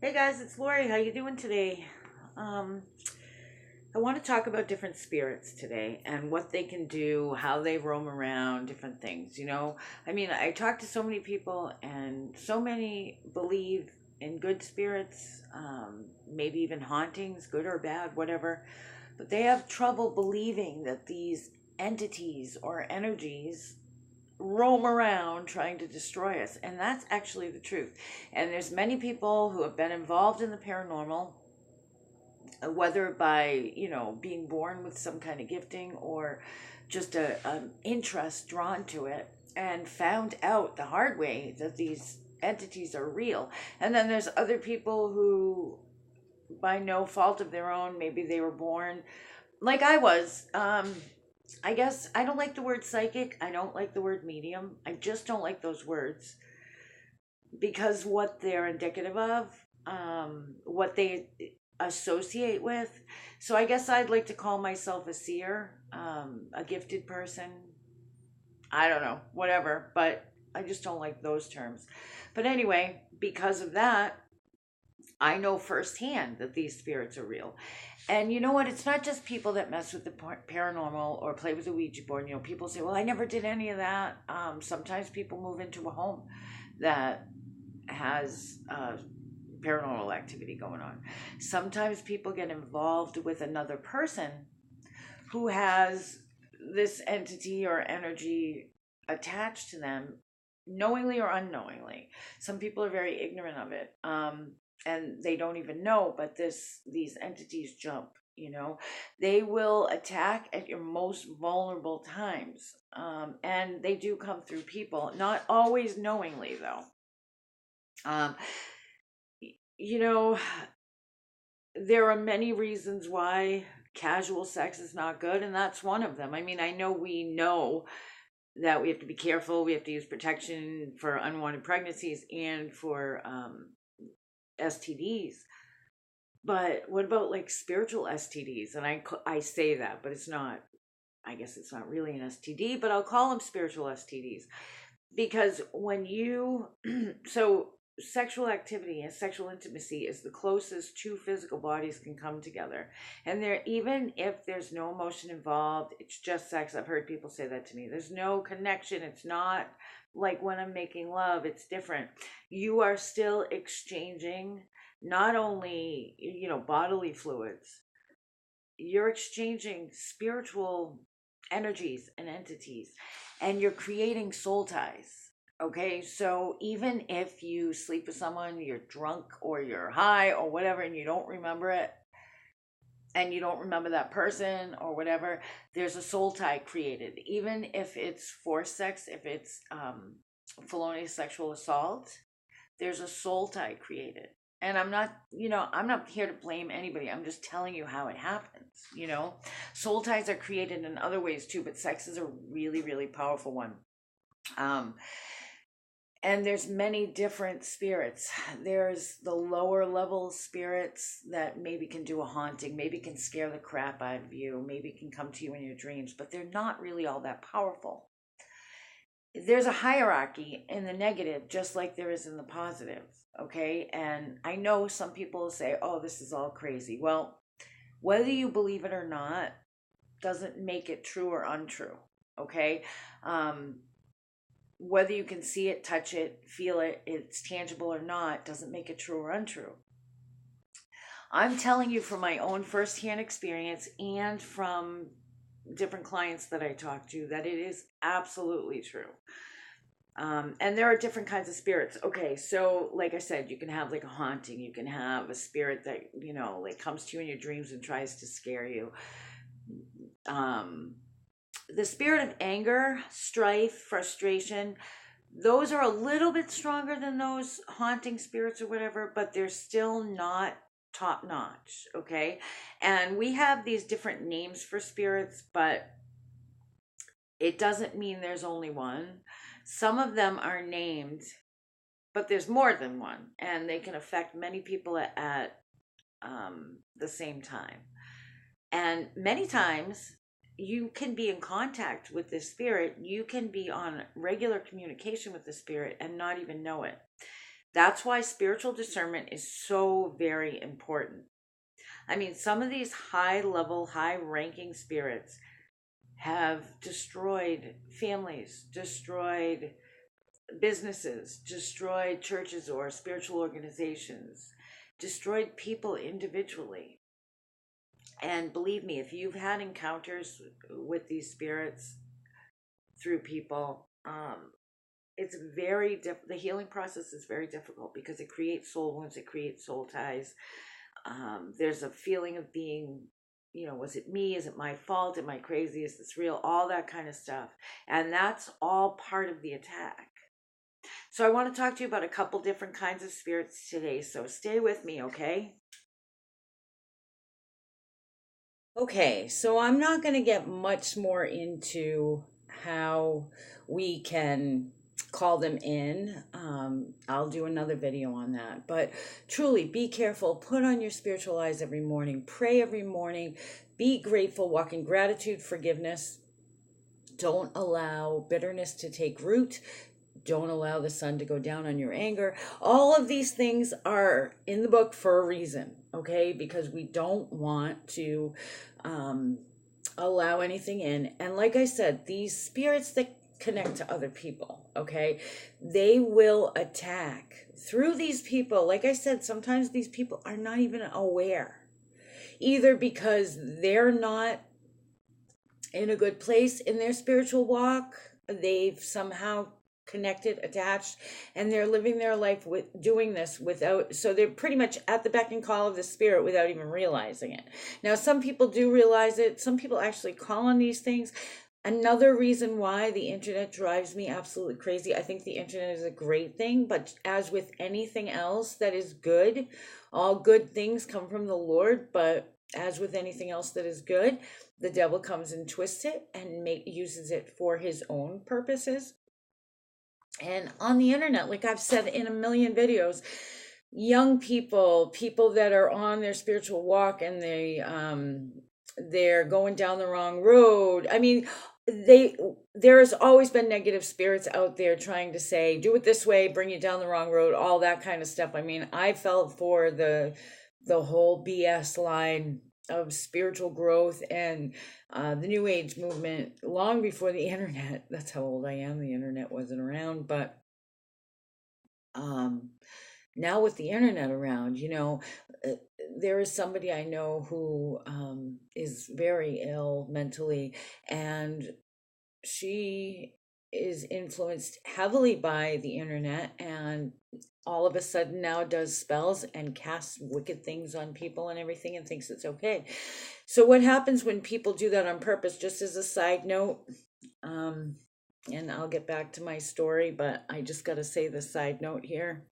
Hey guys, it's Lori. How you doing today? Um, I want to talk about different spirits today and what they can do, how they roam around, different things. I talk to so many people, and so many believe in good spirits, maybe even hauntings, good or bad, whatever. But they have trouble believing that these entities or energies roam around trying to destroy us, and that's actually the truth. And there's many people who have been involved in the paranormal, whether by being born with some kind of gifting or just an interest drawn to it, and found out the hard way that these entities are real. And then there's other people who, by no fault of their own, maybe they were born like I was. I guess I don't like the word psychic. I don't like the word medium. I just don't like those words because what they're indicative of, what they associate with. So I guess I'd like to call myself a seer, a gifted person. I don't know, whatever, but I just don't like those terms. But anyway, because of that, I know firsthand that these spirits are real. And you know what? It's not just people that mess with the paranormal or play with the Ouija board. People say, well, I never did any of that. Sometimes people move into a home that has paranormal activity going on. Sometimes people get involved with another person who has this entity or energy attached to them, knowingly or unknowingly. Some people are very ignorant of it, and they don't even know. But these entities jump. They will attack at your most vulnerable times, and they do come through people, not always knowingly though. Um, you know, there are many reasons why casual sex is not good, and that's one of them. I know we know that we have to be careful. We have to use protection for unwanted pregnancies and for STDs. But what about like spiritual STDs? And I say that, but it's not. I guess it's not really an STD, but I'll call them spiritual STDs because when you so sexual activity and sexual intimacy is the closest two physical bodies can come together, and there, even if there's no emotion involved, it's just sex. I've heard people say that to me. There's no connection. It's not like when I'm making love. It's different. You are still exchanging not only bodily fluids, you're exchanging spiritual energies and entities, and you're creating soul ties. Okay, so even if you sleep with someone, you're drunk or you're high or whatever, and you don't remember it, and you don't remember that person or whatever, there's a soul tie created. Even if it's forced sex, if it's felonious sexual assault, there's a soul tie created. And I'm not here to blame anybody. I'm just telling you how it happens. Soul ties are created in other ways too, but sex is a really, really powerful one. Um, and there's many different spirits. There's the lower level spirits that maybe can do a haunting, maybe can scare the crap out of you, maybe can come to you in your dreams, but they're not really all that powerful. There's a hierarchy in the negative just like there is in the positive. Okay, and I know some people say, oh, this is all crazy. Well, whether you believe it or not doesn't make it true or untrue. Okay, whether you can see it, touch it, feel it, it's tangible or not, doesn't make it true or untrue. I'm telling you from my own firsthand experience and from different clients that I talk to that it is absolutely true. And there are different kinds of spirits. Okay, so like I said, you can have like a haunting, you can have a spirit that, like comes to you in your dreams and tries to scare you. The spirit of anger, strife, frustration, those are a little bit stronger than those haunting spirits or whatever, but they're still not top notch. Okay, and we have these different names for spirits, but it doesn't mean there's only one. Some of them are named, but there's more than one, and they can affect many people at the same time. And many times you can be in contact with this spirit, you can be on regular communication with the spirit and not even know it. That's why spiritual discernment is so very important. I mean, some of these high level, high ranking spirits have destroyed families, destroyed businesses, destroyed churches or spiritual organizations, destroyed people individually. And believe me, if you've had encounters with these spirits through people, it's very the healing process is very difficult because it creates soul wounds, it creates soul ties. There's a feeling of being, was it me? Is it my fault? Am I crazy? Is this real? All that kind of stuff. And that's all part of the attack. So I want to talk to you about a couple different kinds of spirits today. So stay with me, okay? Okay, so I'm not going to get much more into how we can call them in. I'll do another video on that. But truly, be careful. Put on your spiritual eyes every morning. Pray every morning. Be grateful. Walk in gratitude, forgiveness. Don't allow bitterness to take root. Don't allow the sun to go down on your anger. All of these things are in the book for a reason, okay? Because we don't want to allow anything in. And like I said, these spirits that connect to other people, okay, they will attack through these people. Like I said, sometimes these people are not even aware, either because they're not in a good place in their spiritual walk. They've somehow connected, attached, and they're living their life with doing this without, so they're pretty much at the beck and call of the spirit without even realizing it. Now, some people do realize it. Some people actually call on these things. Another reason why the internet drives me absolutely crazy, I think the internet is a great thing, but as with anything else that is good, all good things come from the Lord, but as with anything else that is good, the devil comes and twists it and uses it for his own purposes. And on the internet, like I've said in a million videos, young people that are on their spiritual walk and they're going down the wrong road. I mean, there has always been negative spirits out there trying to say, do it this way, bring you down the wrong road, all that kind of stuff. I mean, I fell for the whole BS line of spiritual growth and the New Age movement long before the internet. That's how old I am. The internet wasn't around, but now with the internet around, there is somebody I know who is very ill mentally, and she is influenced heavily by the internet, and all of a sudden now does spells and casts wicked things on people and everything and thinks it's okay. So what happens when people do that on purpose, just as a side note, and I'll get back to my story, but I just got to say the side note here.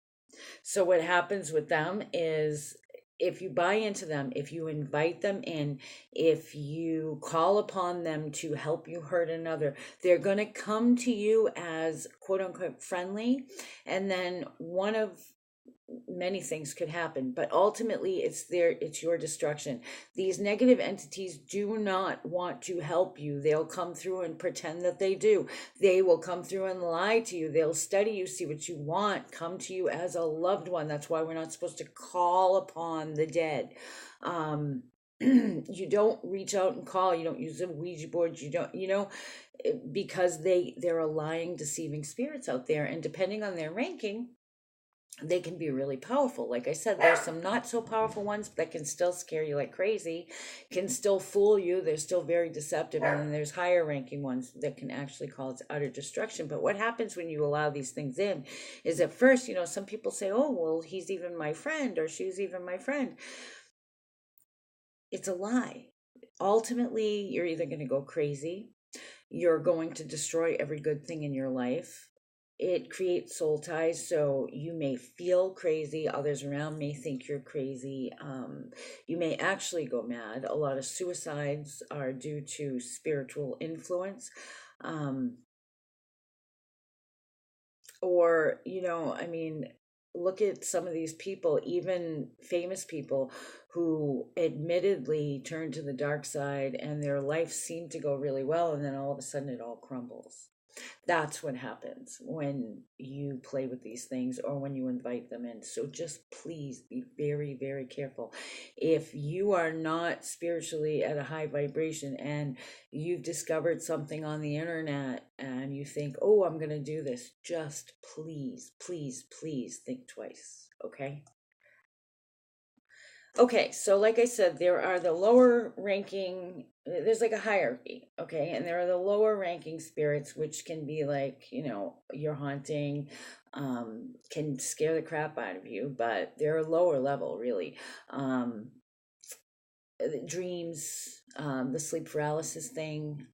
So what happens with them is, if you buy into them, if you invite them in, if you call upon them to help you hurt another, they're going to come to you as quote unquote friendly. And then one of many things could happen, but ultimately it's your destruction. These negative entities do not want to help you. They'll come through and pretend that they do. They will come through and lie to you. They'll study you, see what you want, come to you as a loved one. That's why we're not supposed to call upon the dead. You don't reach out and call. You don't use a Ouija board. You don't, because they're a lying, deceiving spirits out there, and depending on their ranking, they can be really powerful. Like I said, there's some not so powerful ones that can still scare you like crazy, can still fool you. They're still very deceptive. And then there's higher ranking ones that can actually cause utter destruction. But what happens when you allow these things in is, at first, some people say, oh, well, he's even my friend, or she's even my friend. It's a lie. Ultimately, you're either going to go crazy, you're going to destroy every good thing in your life. It creates soul ties, so you may feel crazy. Others around may think you're crazy. You may actually go mad. A lot of suicides are due to spiritual influence. Or, look at some of these people, even famous people who admittedly turned to the dark side and their life seemed to go really well, and then all of a sudden it all crumbles. That's what happens when you play with these things or when you invite them in. So just please be very, very careful. If you are not spiritually at a high vibration and you've discovered something on the internet and you think, oh, I'm going to do this, just please, please, please think twice. Okay. Okay, so like I said, there are the lower ranking, there's like a hierarchy, okay? And there are the lower ranking spirits, which can be like, you're haunting, can scare the crap out of you, but they're lower level, really. Um, Dreams, the sleep paralysis thing,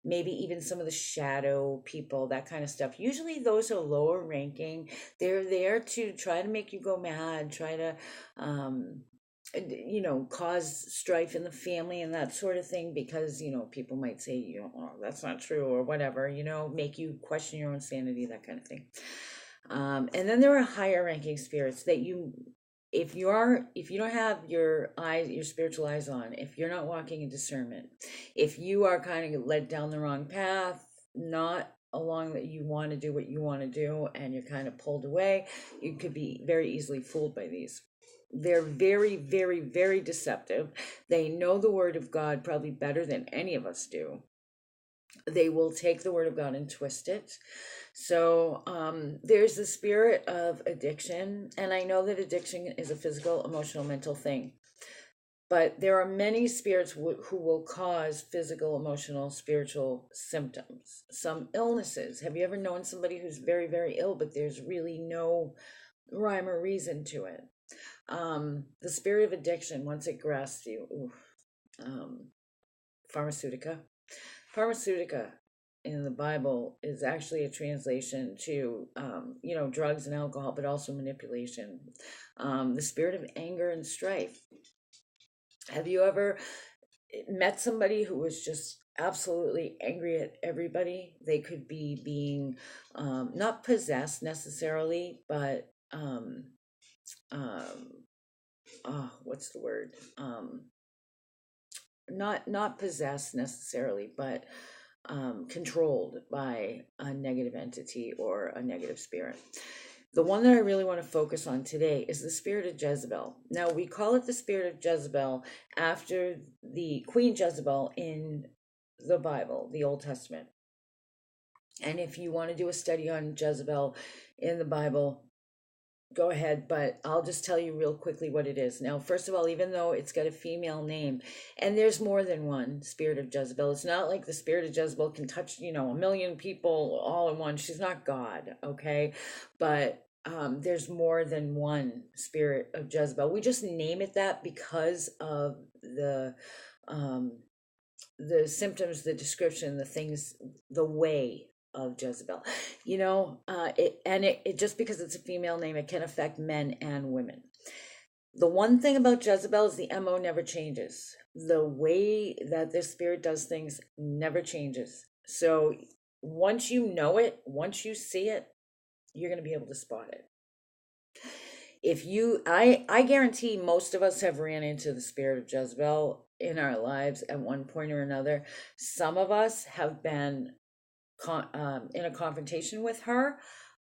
maybe even some of the shadow people, that kind of stuff. Usually those are lower ranking. They're there to try to make you go mad, try to, um, cause strife in the family and that sort of thing because, people might say, oh, that's not true or whatever, make you question your own sanity, that kind of thing. And then there are higher ranking spirits that if you don't have your spiritual eyes on, if you're not walking in discernment, if you are kind of led down the wrong path, not along that you want to do what you want to do, and you're kind of pulled away, you could be very easily fooled by these. They're very, very, very deceptive. They know the word of God probably better than any of us do. They will take the word of God and twist it. So there's the spirit of addiction. And I know that addiction is a physical, emotional, mental thing. But there are many spirits who will cause physical, emotional, spiritual symptoms. Some illnesses. Have you ever known somebody who's very, very ill, but there's really no rhyme or reason to it? The spirit of addiction, once it grasps you, pharmaceutica. Pharmaceutica in the Bible is actually a translation to, drugs and alcohol, but also manipulation. The spirit of anger and strife. Have you ever met somebody who was just absolutely angry at everybody? They could be being not possessed necessarily, but what's the word? Not possessed necessarily, but controlled by a negative entity or a negative spirit. The one that I really want to focus on today is the spirit of Jezebel. Now, we call it the spirit of Jezebel after the Queen Jezebel in the Bible, the Old Testament. And if you want to do a study on Jezebel in the Bible, go ahead, but I'll just tell you real quickly what it is. Now, first of all, even though it's got a female name, and there's more than one spirit of Jezebel, it's not like the spirit of Jezebel can touch, a million people all in one. She's not God, okay? But there's more than one spirit of Jezebel. We just name it that because of the symptoms, the description, the things, the way of Jezebel. It just because it's a female name, it can affect men and women. The one thing about Jezebel is the MO never changes. The way that this spirit does things never changes. So once you know it, once you see it, you're going to be able to spot it. I guarantee most of us have ran into the spirit of Jezebel in our lives at one point or another. Some of us have been in a confrontation with her.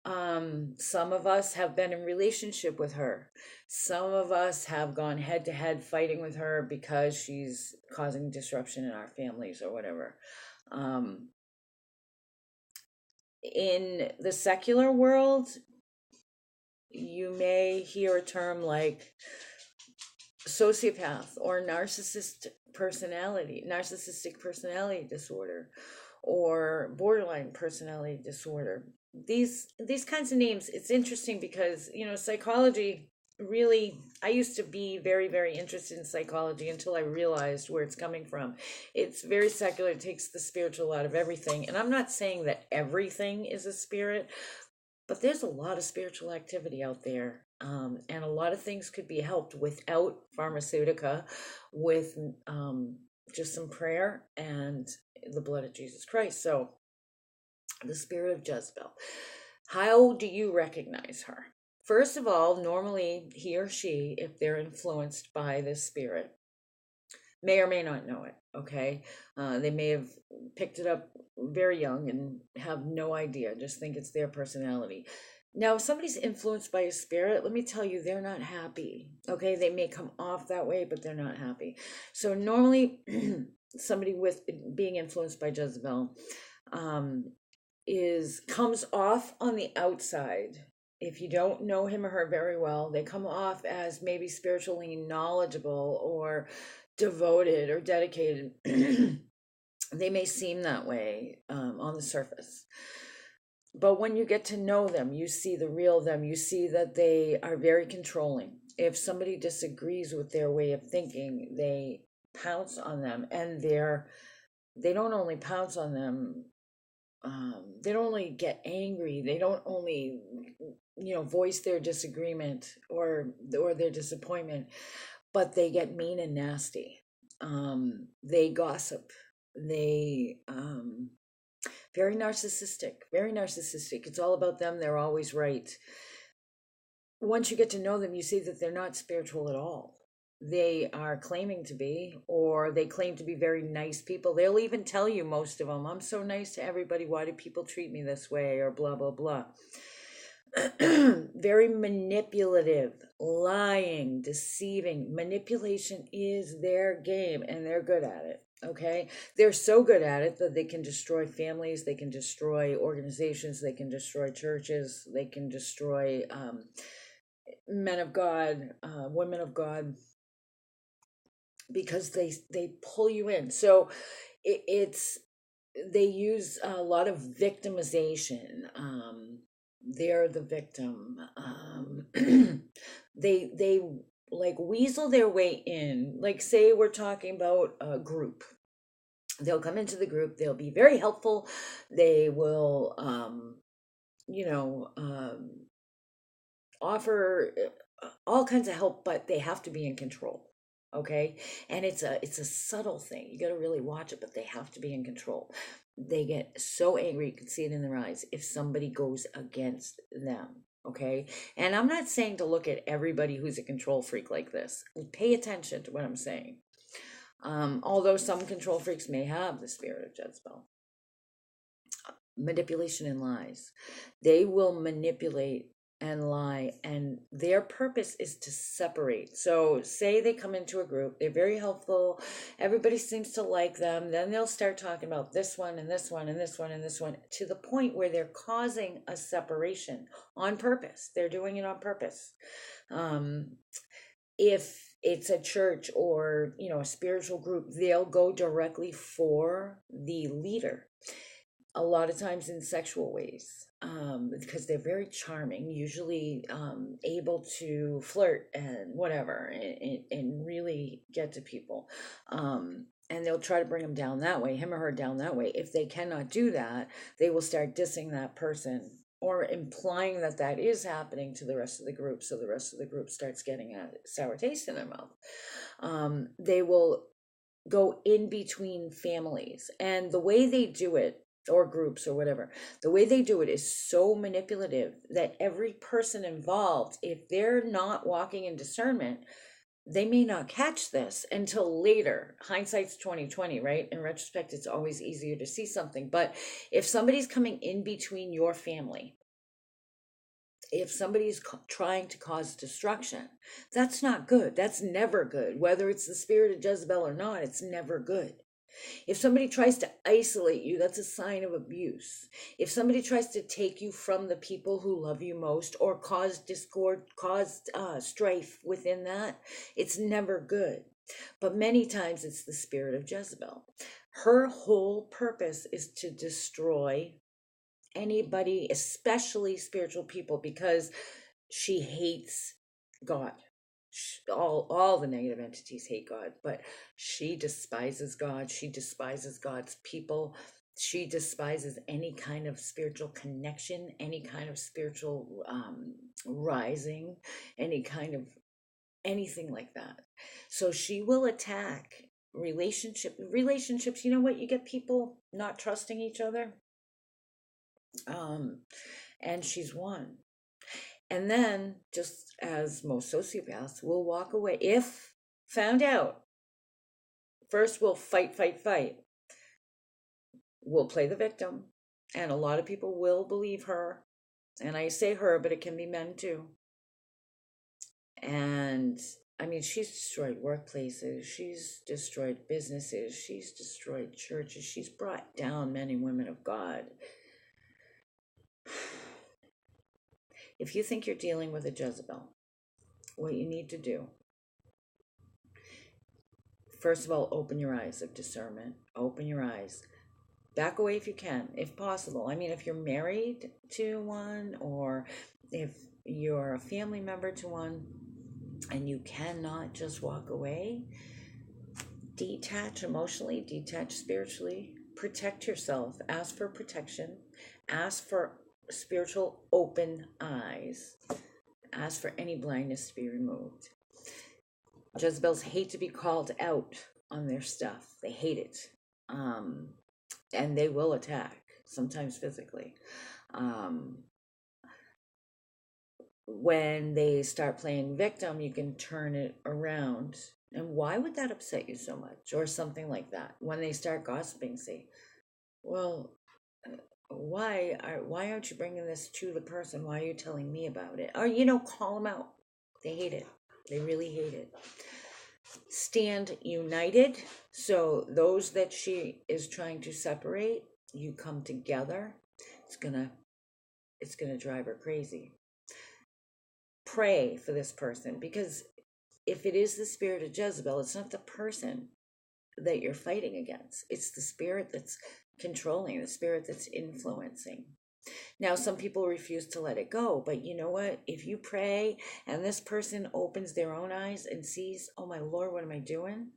Some of us have been in relationship with her. Some of us have gone head to head fighting with her because she's causing disruption in our families or whatever. In the secular world, you may hear a term like sociopath or narcissistic personality disorder, or borderline personality disorder. These kinds of names, it's interesting because psychology, really, I used to be very, very interested in psychology until I realized where it's coming from. It's very secular. It takes the spiritual out of everything, and I'm not saying that everything is a spirit, but there's a lot of spiritual activity out there. And a lot of things could be helped without pharmaceutica, with just some prayer and the blood of Jesus Christ. So, the spirit of Jezebel. How do you recognize her? First of all, normally he or she, if they're influenced by this spirit, may or may not know it. Okay. They may have picked it up very young and have no idea, just think it's their personality. Now, if somebody's influenced by a spirit, let me tell you, they're not happy. Okay. They may come off that way, but they're not happy. So, normally, somebody with being influenced by Jezebel um, is comes off on the outside. If you don't know him or her very well, they come off as maybe spiritually knowledgeable or devoted or dedicated. They may seem that way on the surface. But when you get to know them, you see the real them. You see that they are very controlling. If somebody disagrees with their way of thinking, they pounce on them, and they don't only pounce on them. They don't only get angry. They don't only, voice their disagreement or their disappointment, but they get mean and nasty. They gossip. They very narcissistic. Very narcissistic. It's all about them. They're always right. Once you get to know them, you see that they're not spiritual at all. They are claiming to be, or they claim to be very nice people. They'll even tell you, most of them, I'm so nice to everybody. Why do people treat me this way? Or blah, blah, blah. Very manipulative, lying, deceiving. Manipulation is their game, and they're good at it. Okay. They're so good at it that they can destroy families, they can destroy organizations, they can destroy churches, they can destroy men of God, women of God, because they pull you in. So it's they use a lot of victimization. They're the victim. They like weasel their way in. Like, say we're talking about a group. They'll come into the group. They'll be very helpful. They will, offer all kinds of help, but they have to be in control. Okay. And it's a subtle thing. You got to really watch it, but they have to be in control. They get so angry, you can see it in their eyes, if somebody goes against them. Okay. And I'm not saying to look at everybody who's a control freak like this. Pay attention to what I'm saying. Although some control freaks may have the spirit of Jezebel. Manipulation and lies. They will manipulate and lie, and their purpose is to separate. So say they come into a group, they're very helpful, everybody seems to like them, then they'll start talking about this one and this one and this one and this one, to the point where they're causing a separation on purpose. They're doing it on purpose. If it's a church or a spiritual group, they'll go directly for the leader, a lot of times in sexual ways, because they're very charming, usually able to flirt and whatever, and really get to people. And they'll try to bring him down that way, him or her down that way. If they cannot do that, they will start dissing that person or implying that that is happening to the rest of the group. So the rest of the group starts getting a sour taste in their mouth. They will go in between families, and the way they do it, or groups or whatever, the way they do it is so manipulative that every person involved, if they're not walking in discernment, they may not catch this until later. Hindsight's 2020, right? In retrospect, it's always easier to see something. But if somebody's coming in between your family, if somebody's trying to cause destruction, that's not good. That's never good. Whether it's the spirit of Jezebel or not, it's never good. If somebody tries to isolate you, that's a sign of abuse. If somebody tries to take you from the people who love you most, or cause discord, cause strife within that, it's never good. But many times it's the spirit of Jezebel. Her whole purpose is to destroy anybody, especially spiritual people, because she hates God. All the negative entities hate God, but she despises God. She despises God's people. She despises any kind of spiritual connection, any kind of spiritual rising, any kind of anything like that. So she will attack relationships. You know what? You get people not trusting each other. And she's one. And then, just as most sociopaths, will walk away if found out. First, we'll fight, fight, fight. We'll play the victim, and a lot of people will believe her. And I say her, but it can be men too. And I mean, she's destroyed workplaces, she's destroyed businesses, she's destroyed churches, she's brought down men and women of God. If you think you're dealing with a Jezebel, what you need to do, first of all, open your eyes of discernment. Open your eyes. Back away if you can, if possible. I mean, if you're married to one, or if you're a family member to one, and you cannot just walk away, detach emotionally, detach spiritually, protect yourself, ask for protection, ask for spiritual open eyes, ask for any blindness to be removed. Jezebels hate to be called out on their stuff. They hate it. And they will attack, sometimes physically. When they start playing victim, you can turn it around. And why would that upset you so much? Or something like that. When they start gossiping, say, well, why aren't you bringing this to the person? Why are you telling me about it? Or, call them out. They hate it. They really hate it. Stand united. So those that she is trying to separate, you come together. It's gonna drive her crazy. Pray for this person, because if it is the spirit of Jezebel, it's not the person that you're fighting against. It's the spirit that's controlling, the spirit that's influencing. Now, some people refuse to let it go, but you know what? If you pray and this person opens their own eyes and sees, oh my Lord, what am I doing?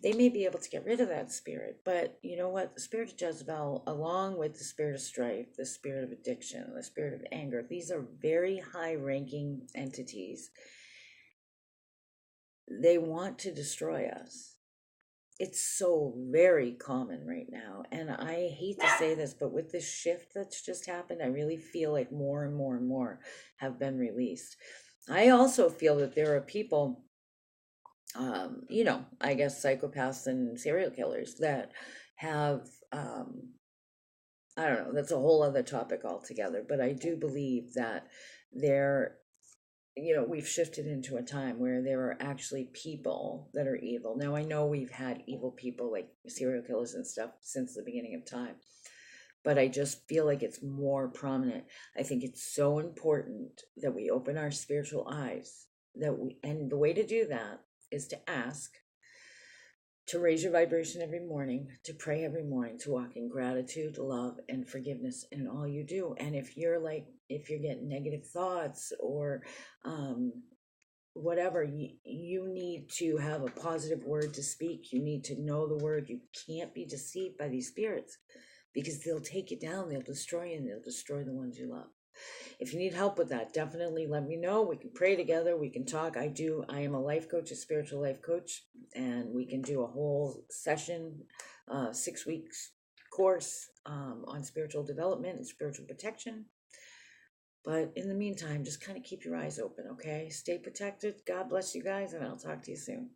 They may be able to get rid of that spirit. But you know what? The spirit of Jezebel, along with the spirit of strife, the spirit of addiction, the spirit of anger, these are very high ranking entities. They want to destroy us. It's so very common right now. And I hate to say this, but with this shift that's just happened, I really feel like more and more and more have been released. I also feel that there are people, I guess psychopaths and serial killers that have, I don't know, that's a whole other topic altogether. But I do believe that there, we've shifted into a time where there are actually people that are evil. Now, I know we've had evil people like serial killers and stuff since the beginning of time, but I just feel like it's more prominent. I think it's so important that we open our spiritual eyes, and the way to do that is to ask, to raise your vibration every morning, to pray every morning, to walk in gratitude, love, and forgiveness in all you do. And if you're getting negative thoughts or whatever, you need to have a positive word to speak. You need to know the word. You can't be deceived by these spirits, because they'll take you down, they'll destroy you, and they'll destroy the ones you love. If you need help with that, definitely let me know. We can pray together. We can talk. I am a life coach, a spiritual life coach, and we can do a whole session, 6 weeks course on spiritual development and spiritual protection. But in the meantime, just kind of keep your eyes open, okay? Stay protected. God bless you guys, and I'll talk to you soon.